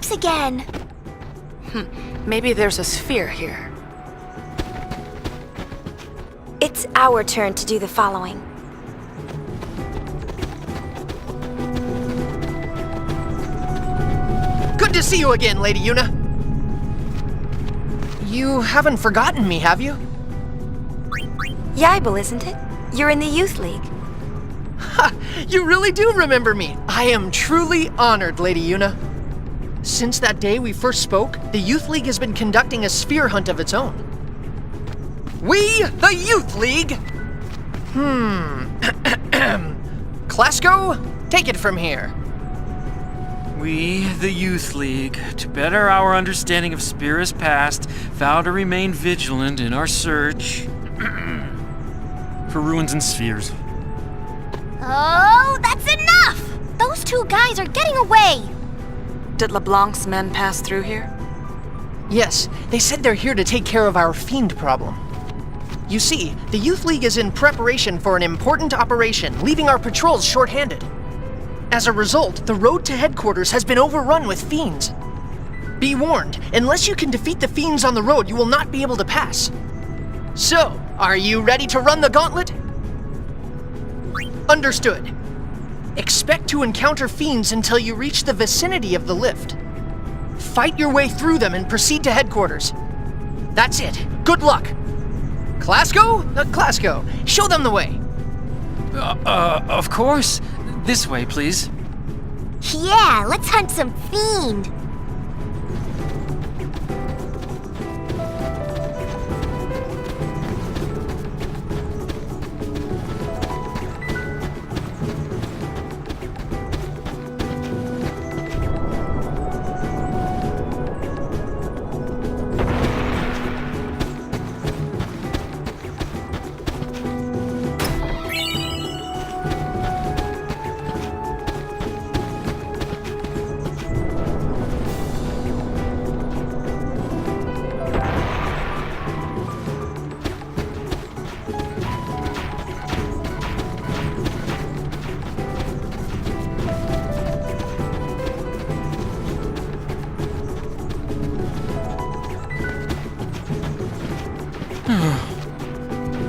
waves again. Maybe there's a sphere here. It's our turn to do the following. Good to see you again, Lady Yuna. You haven't forgotten me, have you? Yaibel, isn't it? You're in the Youth League. Ha! You really do remember me. I am truly honored, Lady Yuna. Since that day we first spoke, the Youth League has been conducting a sphere hunt of its own. We, the Youth League! Klasko, take it from here. We, the Youth League, to better our understanding of Spira's past, vow to remain vigilant in our search for ruins and spheres. Oh, that's enough! Those two guys are getting away! Did LeBlanc's men pass through here? Yes, they said they're here to take care of our fiend problem. You see, the Youth League is in preparation for an important operation, leaving our patrols short-handed. As a result, the road to headquarters has been overrun with fiends. Be warned, unless you can defeat the fiends on the road, you will not be able to pass. So, are you ready to run the gauntlet? Understood. Expect to encounter fiends until you reach the vicinity of the lift. Fight your way through them and proceed to headquarters. That's it. Good luck. Klasko? Klasko, show them the way. Of course. This way, please. Yeah, let's hunt some fiend.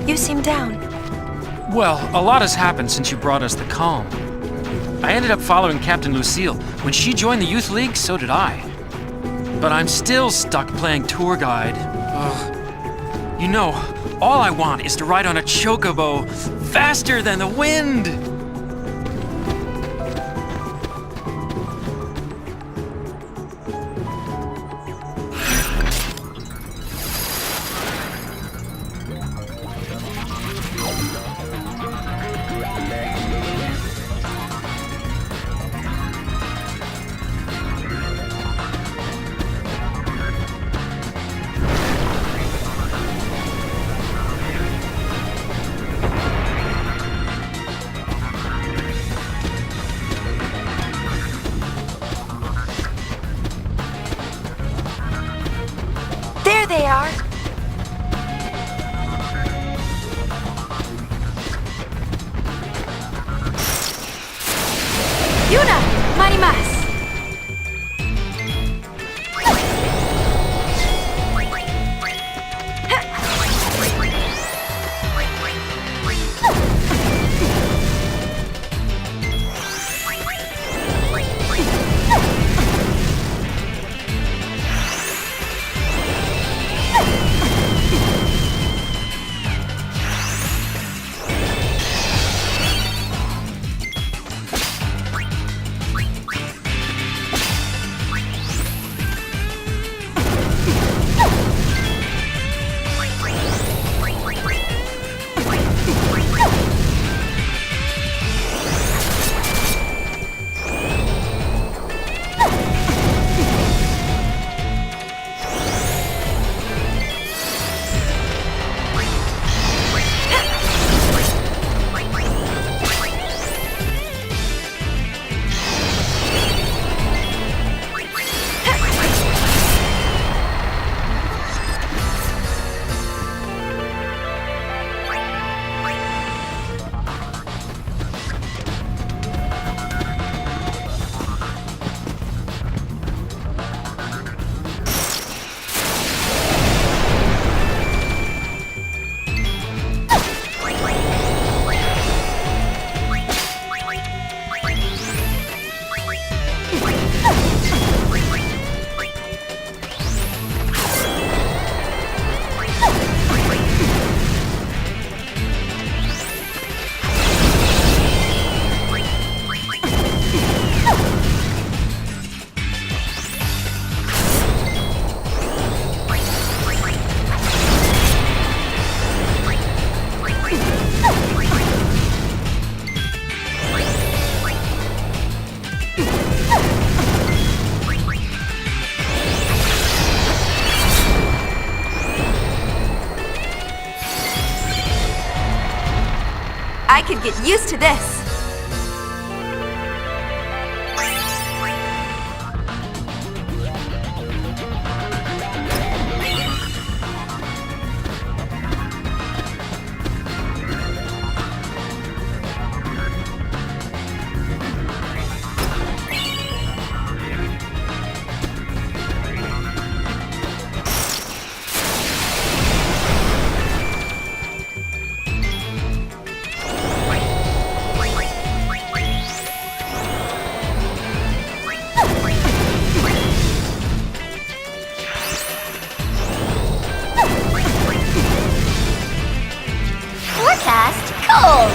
You seem down. Well, a lot has happened since you brought us the calm. I ended up following Captain Lucille. When she joined the Youth League, so did I. But I'm still stuck playing tour guide. Ugh. You know, all I want is to ride on a chocobo faster than the wind! could get used to this. Forecast cold.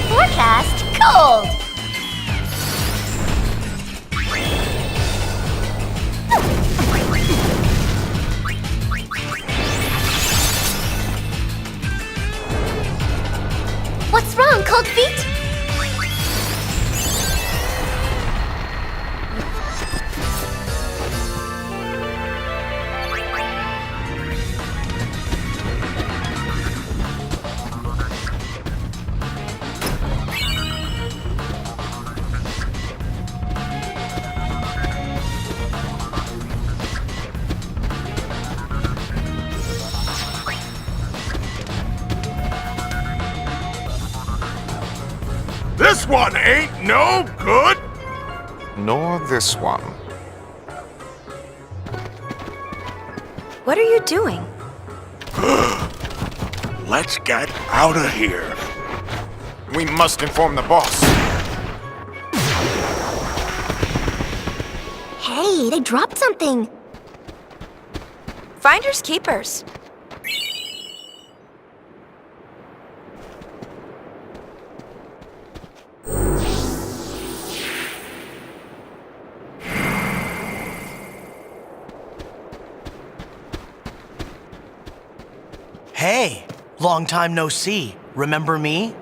Forecast cold. What's wrong, Cold Feet? This one ain't no good! Nor this one. What are you doing? Let's get out of here. We must inform the boss. Hey, they dropped something. Finders keepers. Hey, long time no see. Remember me?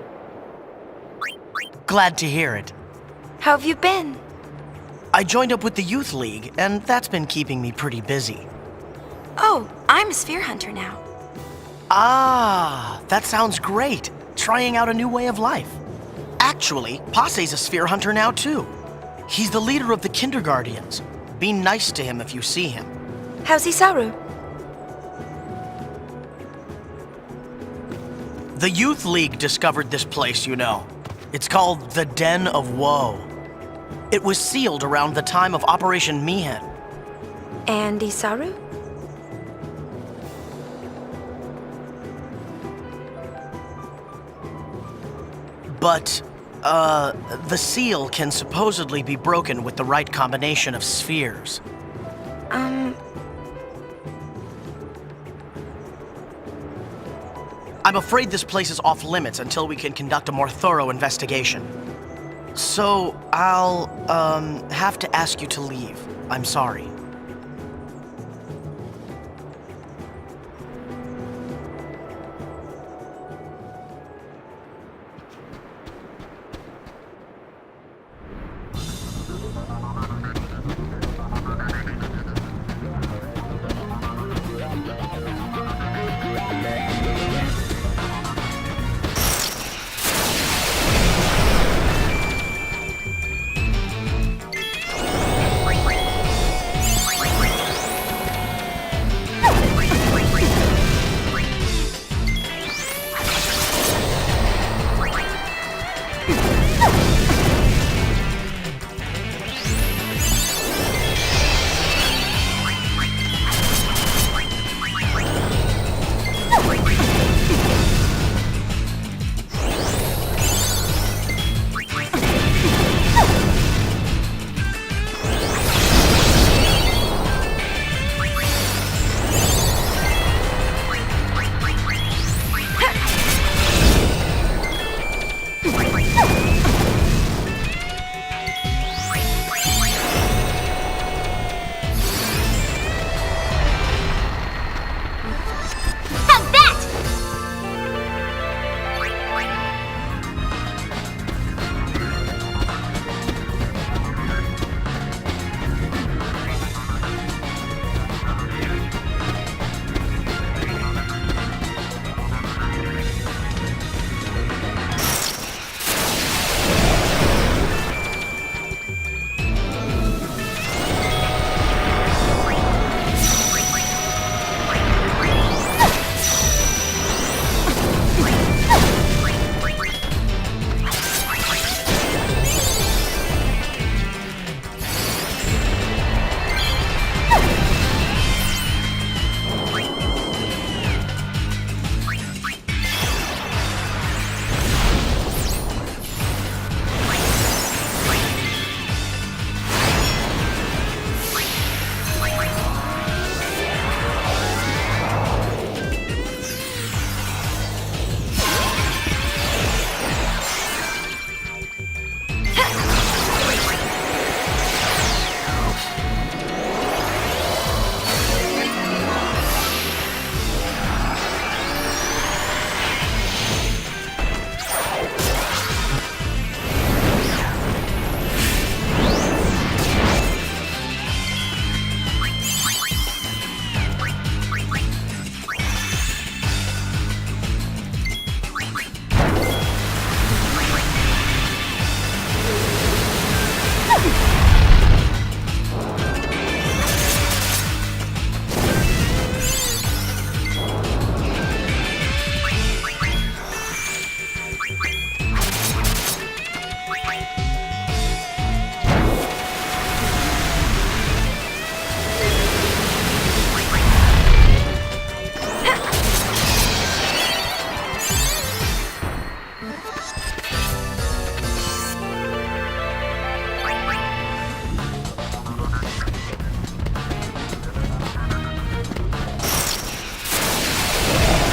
Glad to hear it. How have you been? I joined up with the Youth League, and that's been keeping me pretty busy. Oh, I'm a sphere hunter now. Ah, that sounds great. Trying out a new way of life. Actually, Pase's a sphere hunter now too. He's the leader of the Kinderguardians. Be nice to him if you see him. How's Isaru? The Youth League discovered this place, you know. It's called the Den of Woe. It was sealed around the time of Operation Mihen. And Isaru? But, the seal can supposedly be broken with the right combination of spheres. I'm afraid this place is off limits until we can conduct a more thorough investigation. So, I'll, have to ask you to leave. I'm sorry.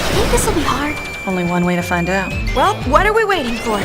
I think this will be hard. Only one way to find out. Well, what are we waiting for?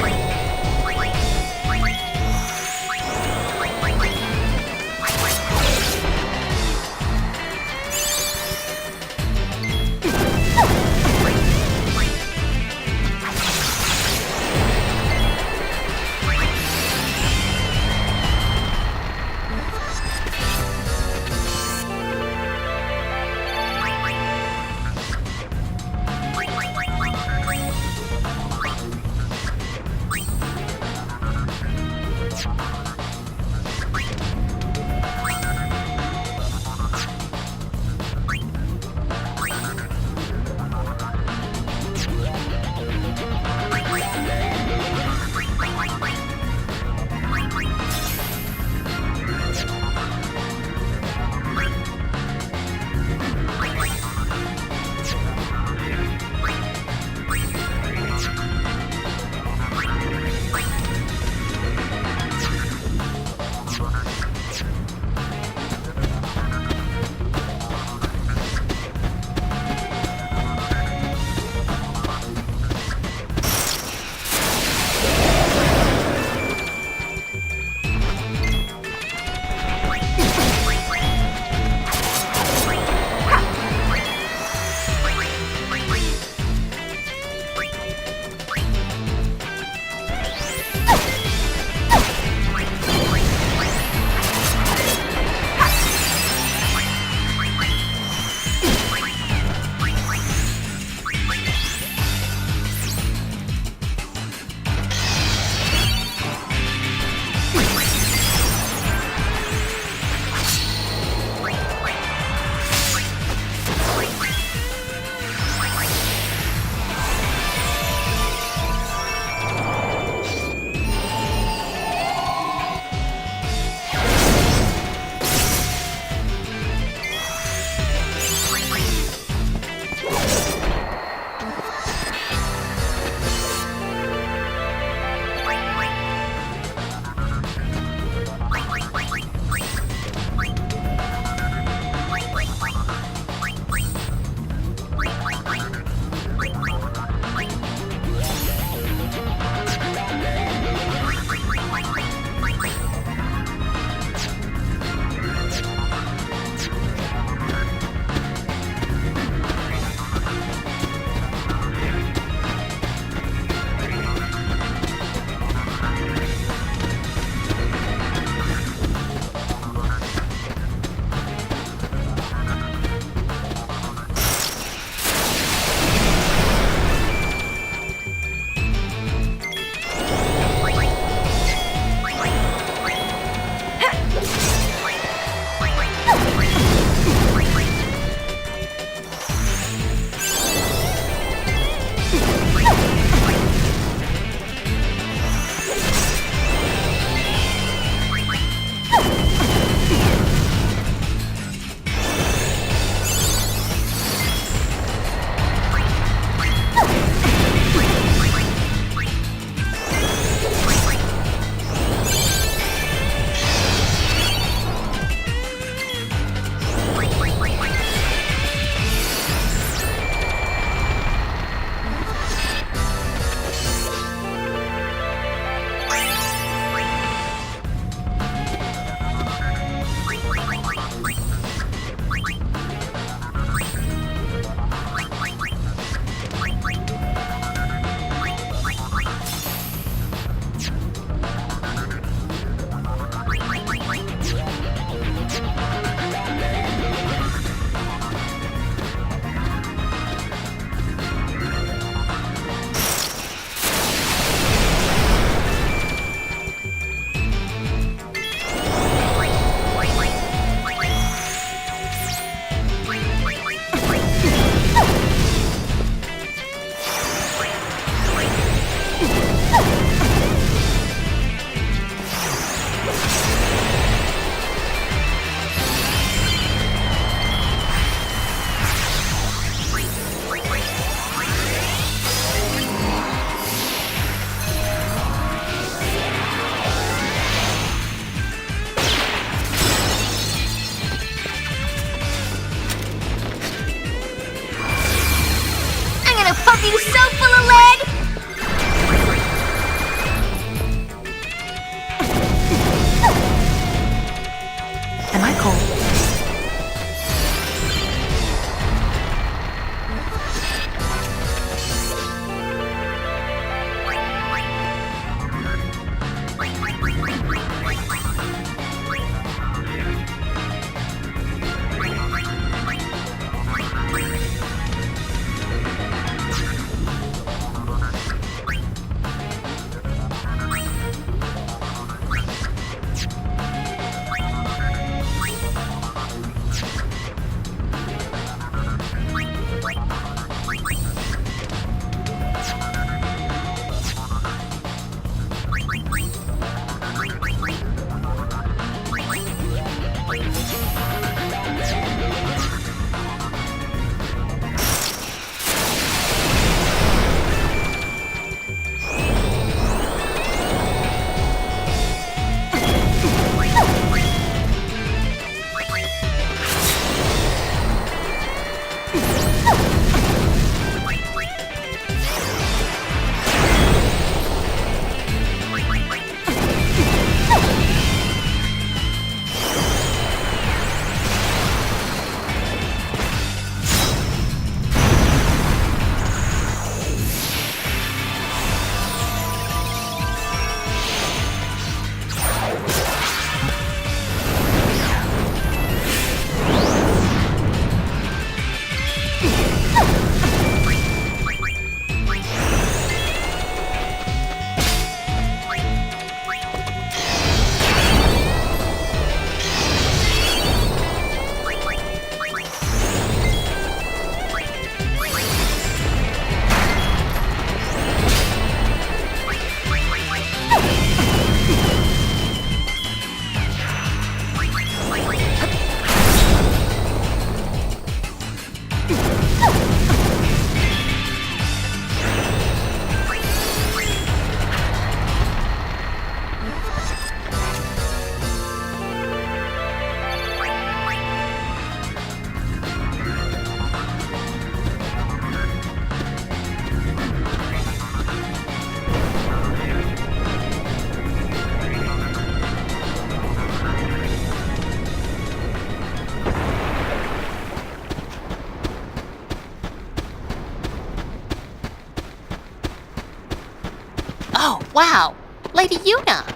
Wow, Lady Yuna!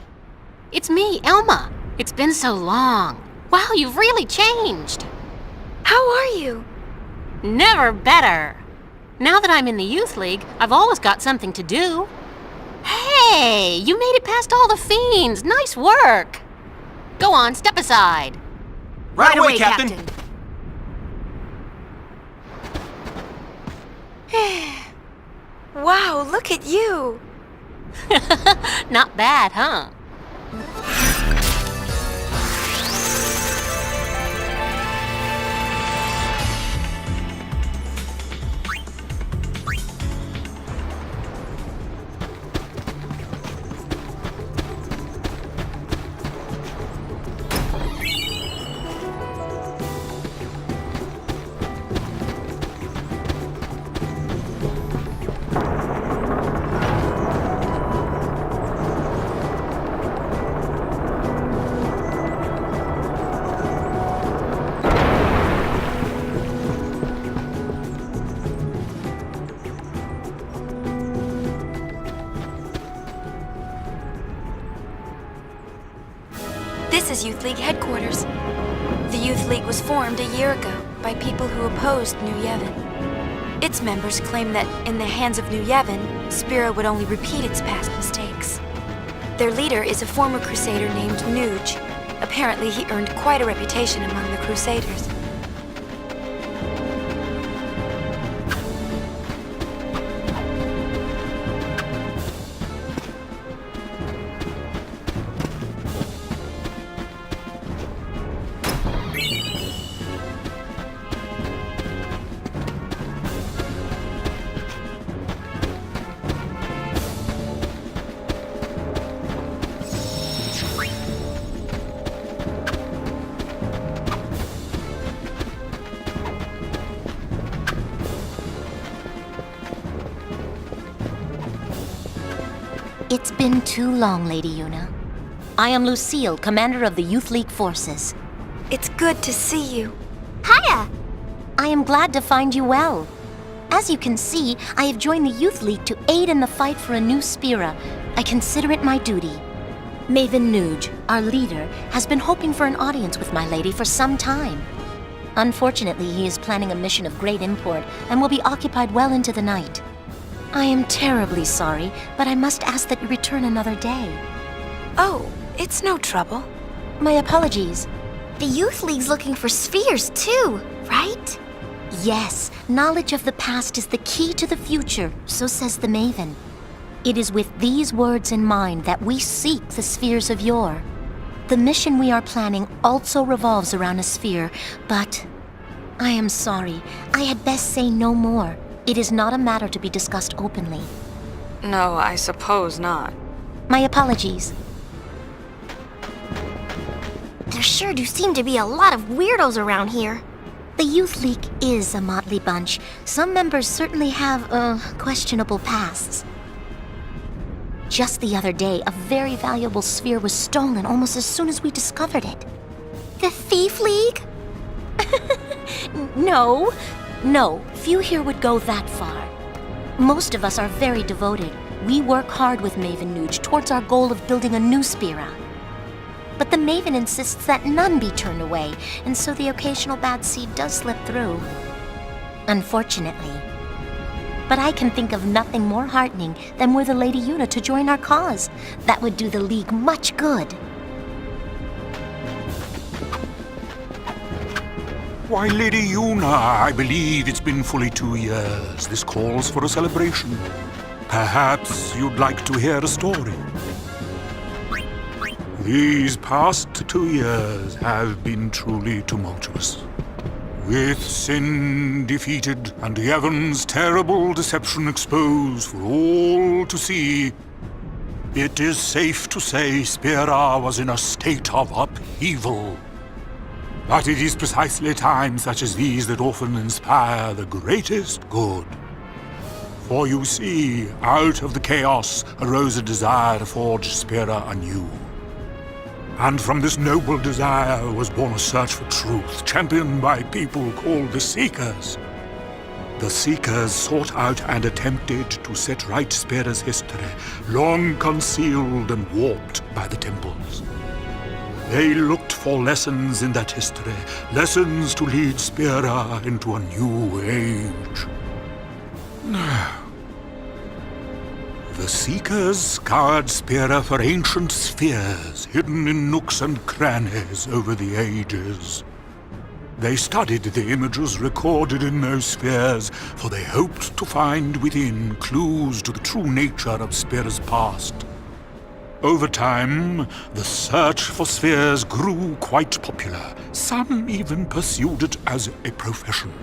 It's me, Elma. It's been so long. Wow, you've really changed. How are you? Never better. Now that I'm in the Youth League, I've always got something to do. Hey, you made it past all the fiends. Nice work. Go on, step aside. Right away, Captain. Wow, look at you. Not bad, huh? This is Youth League headquarters. The Youth League was formed a year ago by people who opposed New Yevon. Its members claim that in the hands of New Yevon, Spira would only repeat its past mistakes. Their leader is a former crusader named Nuge. Apparently, he earned quite a reputation among the crusaders. It's been too long, Lady Yuna. I am Lucille, commander of the Youth League forces. It's good to see you. Hiya! I am glad to find you well. As you can see, I have joined the Youth League to aid in the fight for a new Spira. I consider it my duty. Maven Nuge, our leader, has been hoping for an audience with my lady for some time. Unfortunately, he is planning a mission of great import and will be occupied well into the night. I am terribly sorry, but I must ask that you return another day. Oh, it's no trouble. My apologies. The Youth League's looking for spheres too, right? Yes, knowledge of the past is the key to the future, so says the Maven. It is with these words in mind that we seek the spheres of yore. The mission we are planning also revolves around a sphere, but I am sorry, I had best say no more. It is not a matter to be discussed openly. No, I suppose not. My apologies. There sure do seem to be a lot of weirdos around here. The Youth League is a motley bunch. Some members certainly have, questionable pasts. Just the other day, a very valuable sphere was stolen almost as soon as we discovered it. The Thief League? No, few here would go that far. Most of us are very devoted. We work hard with Maven Nuge towards our goal of building a new Spira. But the Maven insists that none be turned away, and so the occasional bad seed does slip through. Unfortunately. But I can think of nothing more heartening than were the Lady Yuna to join our cause. That would do the League much good. Why, Lady Yuna, I believe it's been fully 2 years. This calls for a celebration. Perhaps you'd like to hear a story. These past 2 years have been truly tumultuous. With sin defeated and Yevon's terrible deception exposed for all to see, it is safe to say Spira was in a state of upheaval. But it is precisely times such as these that often inspire the greatest good. For you see, out of the chaos arose a desire to forge Spira anew. And from this noble desire was born a search for truth, championed by people called the Seekers. The Seekers sought out and attempted to set right Spira's history, long concealed and warped by the temples. They looked for lessons in that history, lessons to lead Spira into a new age. The Seekers scoured Spira for ancient spheres hidden in nooks and crannies over the ages. They studied the images recorded in those spheres, for they hoped to find within clues to the true nature of Spira's past. Over time, the search for spheres grew quite popular. Some even pursued it as a profession.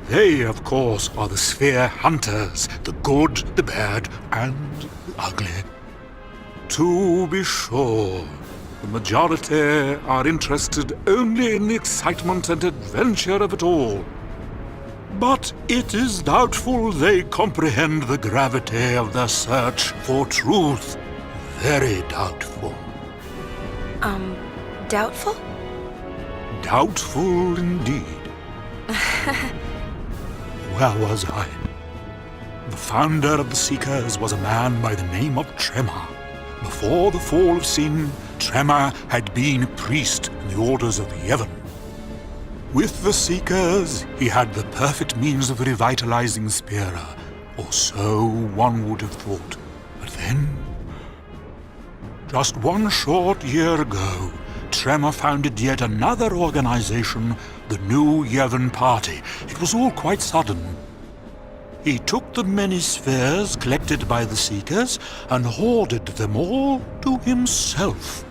They, of course, are the sphere hunters, the good, the bad, and the ugly. To be sure, the majority are interested only in the excitement and adventure of it all. But it is doubtful they comprehend the gravity of the search for truth. Very doubtful. Doubtful? Doubtful indeed. Where was I? The founder of the Seekers was a man by the name of Tremor. Before the fall of sin, Tremor had been a priest in the orders of Yevon. With the Seekers, he had the perfect means of revitalizing Spira, or so one would have thought. But then, just one short year ago, Tremor founded yet another organization, the New Yevon Party. It was all quite sudden. He took the many spheres collected by the Seekers and hoarded them all to himself.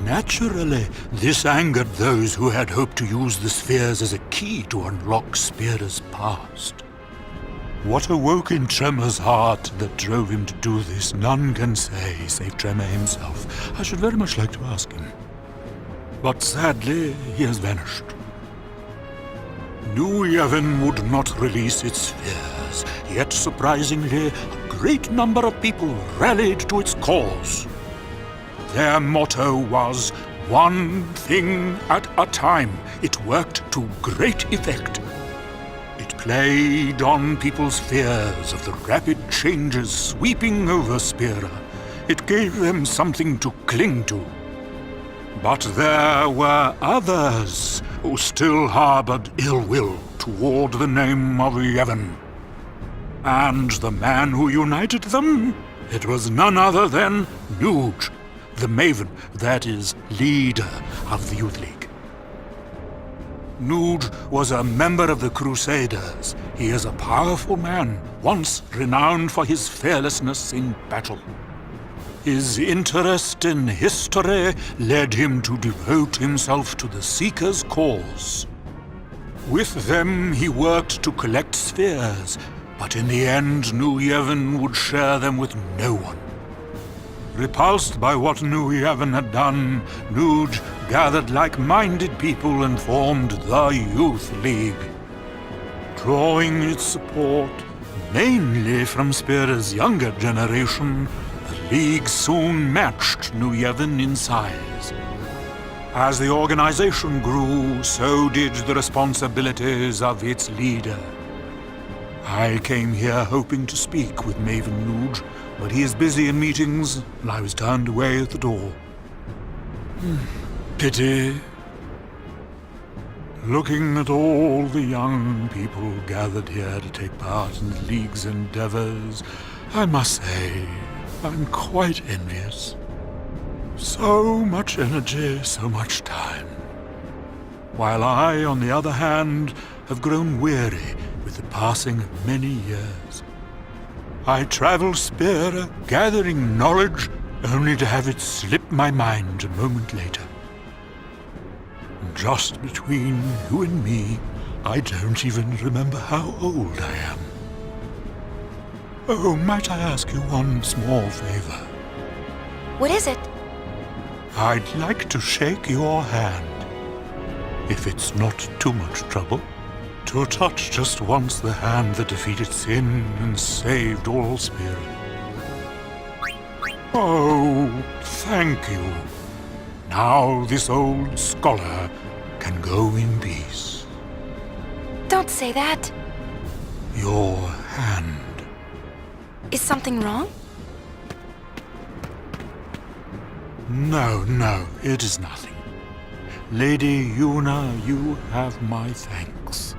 Naturally, this angered those who had hoped to use the spheres as a key to unlock Spira's past. What awoke in Tremor's heart that drove him to do this, none can say, save Tremor himself. I should very much like to ask him. But sadly, he has vanished. New Yevon would not release its spheres, yet surprisingly, a great number of people rallied to its cause. Their motto was, one thing at a time. It worked to great effect. It played on people's fears of the rapid changes sweeping over Spira. It gave them something to cling to. But there were others who still harbored ill will toward the name of Yevon. And the man who united them? It was none other than Nuge, the Maven, that is, leader of the Youth League. Nuge was a member of the Crusaders. He is a powerful man, once renowned for his fearlessness in battle. His interest in history led him to devote himself to the Seekers' cause. With them, he worked to collect spheres, but in the end, New Yevon would share them with no one. Repulsed by what New Yevon had done, Nuge gathered like-minded people and formed the Youth League. Drawing its support mainly from Spira's younger generation, the League soon matched New Yevon in size. As the organization grew, so did the responsibilities of its leader. I came here hoping to speak with Maven Nuge, but he is busy in meetings, and I was turned away at the door. Pity. Looking at all the young people gathered here to take part in the League's endeavors, I must say, I'm quite envious. So much energy, so much time. While I, on the other hand, have grown weary with the passing of many years. I travel Spira, gathering knowledge, only to have it slip my mind a moment later. Just between you and me, I don't even remember how old I am. Oh, might I ask you one small favor? What is it? I'd like to shake your hand, if it's not too much trouble. To touch just once the hand that defeated sin and saved all Spira. Oh, thank you. Now this old scholar can go in peace. Don't say that. your hand. Is something wrong? No, it is nothing. Lady Yuna, you have my thanks.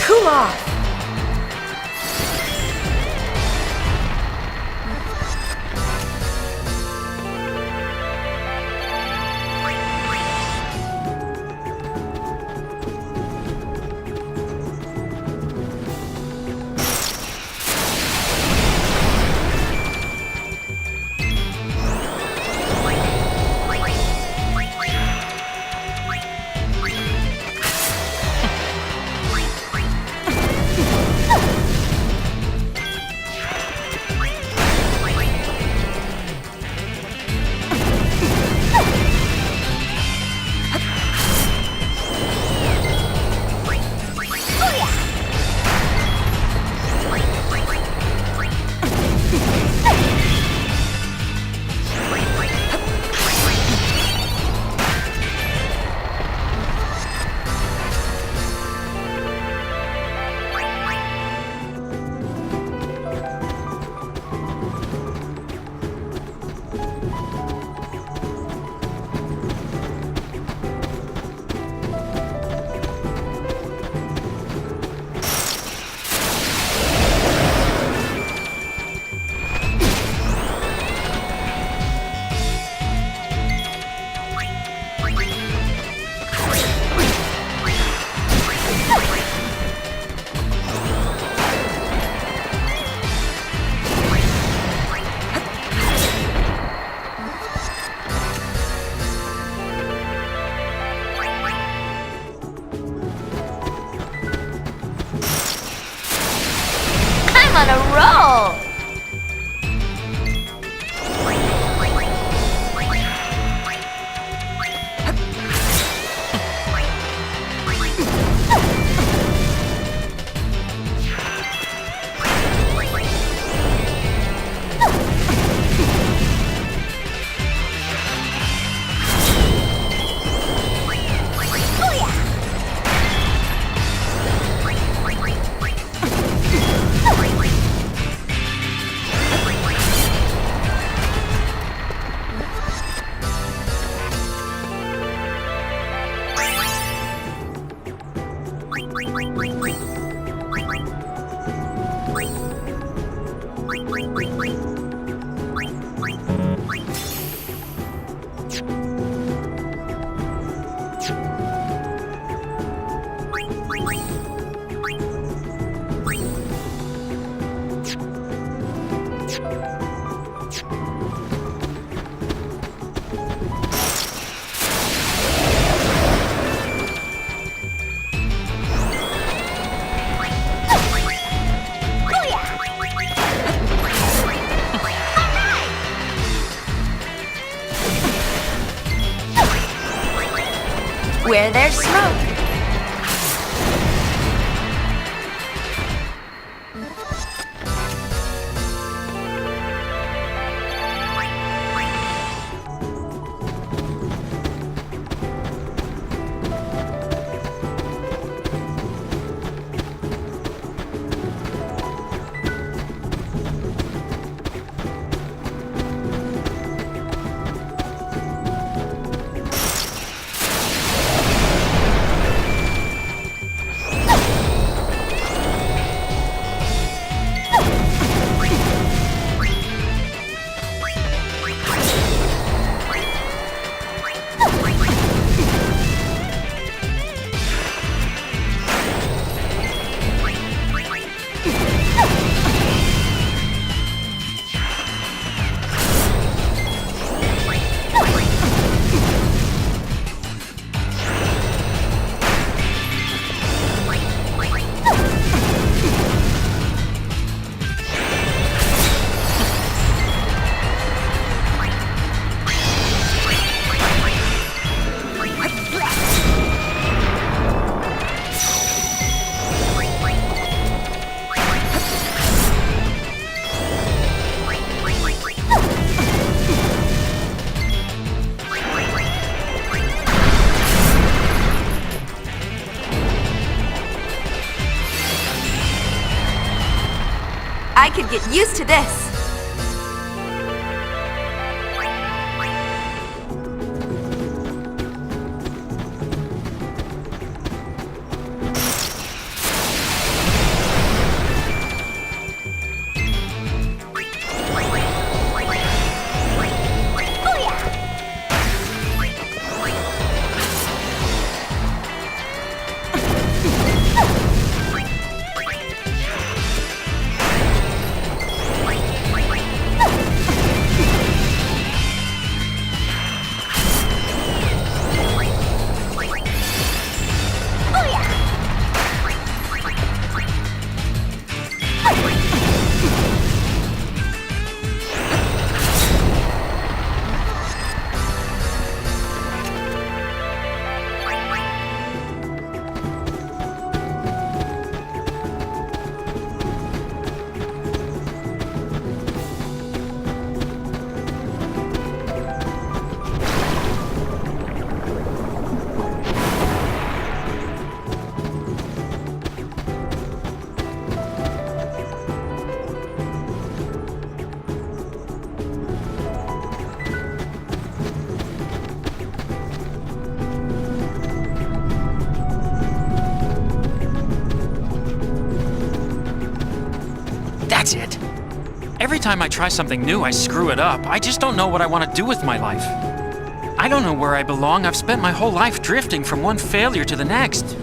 Cool off! On a roll! Where there's smoke. I could get used to this. That's it. Every time I try something new, I screw it up. I just don't know what I want to do with my life. I don't know where I belong. I've spent my whole life drifting from one failure to the next.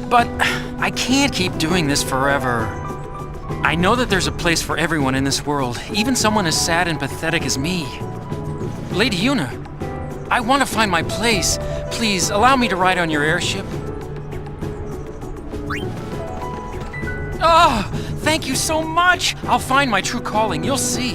But I can't keep doing this forever. I know that there's a place for everyone in this world, even someone as sad and pathetic as me. Lady Yuna, I want to find my place. Please, allow me to ride on your airship. Oh, thank you so much! I'll find my true calling, you'll see.